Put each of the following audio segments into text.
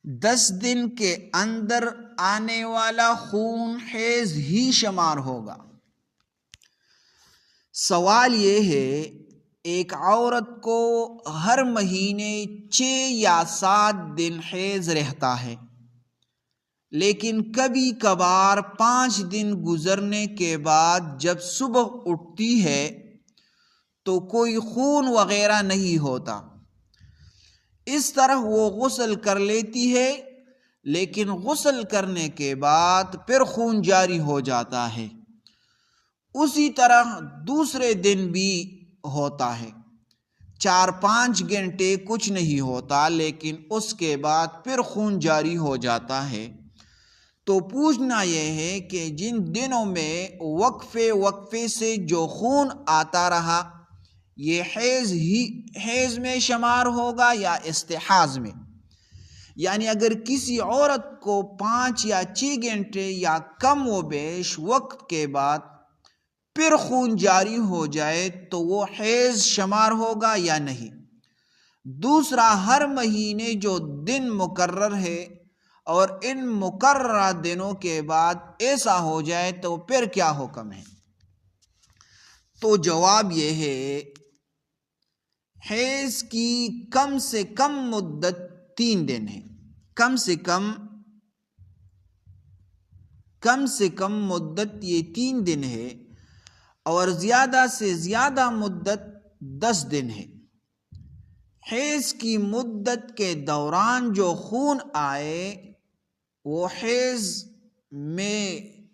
10 دن کے اندر آنے والا خون حیض ہی شمار ہوگا۔ سوال یہ ہے، ایک عورت کو ہر مہینے 6 یا 7 دن حیض رہتا ہے، لیکن کبھی کبھار 5 دن گزرنے کے بعد جب صبح اٹھتی ہے تو کوئی خون وغیرہ نہیں ہوتا۔ اس طرح وہ غسل کر لیتی ہے، لیکن غسل کرنے کے بعد پھر خون جاری ہو جاتا ہے۔ اسی طرح دوسرے دن بھی ہوتا ہے، 4-5 گھنٹے کچھ نہیں ہوتا، لیکن اس کے بعد پھر خون جاری ہو جاتا ہے۔ تو پوچھنا یہ ہے کہ جن دنوں میں وقفے سے جو خون آتا رہا، یہ حیض میں شمار ہوگا یا استحاض میں؟ یعنی اگر کسی عورت کو 5 یا 6 گھنٹے یا کم و بیش وقت کے بعد پھر خون جاری ہو جائے تو وہ حیض شمار ہوگا یا نہیں؟ دوسرا، ہر مہینے جو دن مقرر ہے اور ان مقررہ دنوں کے بعد ایسا ہو جائے تو پھر کیا حکم ہے؟ تو جواب یہ ہے، حیض کی کم سے کم مدت 3 دن ہے۔ کم سے کم مدت یہ 3 دن ہے، اور زیادہ سے زیادہ مدت 10 دن ہے۔ حیض کی مدت کے دوران جو خون آئے وہ حیض میں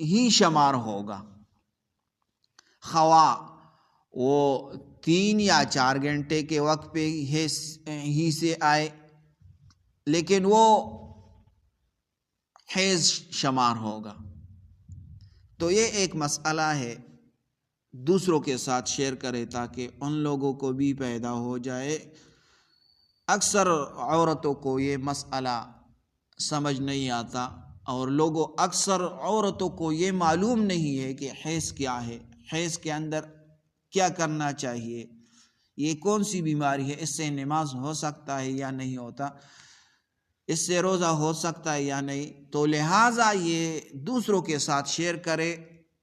ہی شمار ہوگا، خواہ وہ 3 یا 4 گھنٹے کے وقت پہ ہی سے آئے، لیکن وہ حیض شمار ہوگا۔ تو یہ ایک مسئلہ ہے، دوسروں کے ساتھ شیئر کرے تاکہ ان لوگوں کو بھی پیدا ہو جائے۔ اکثر عورتوں کو یہ مسئلہ سمجھ نہیں آتا، اور اکثر عورتوں کو یہ معلوم نہیں ہے کہ حیض کیا ہے، حیض کے اندر کیا کرنا چاہیے، یہ کون سی بیماری ہے، اس سے نماز ہو سکتا ہے یا نہیں ہوتا، اس سے روزہ ہو سکتا ہے یا نہیں۔ تو لہٰذا یہ دوسروں کے ساتھ شیئر کرے،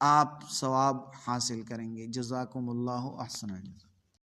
آپ ثواب حاصل کریں گے۔ جزاکم اللہ احسن الجزا۔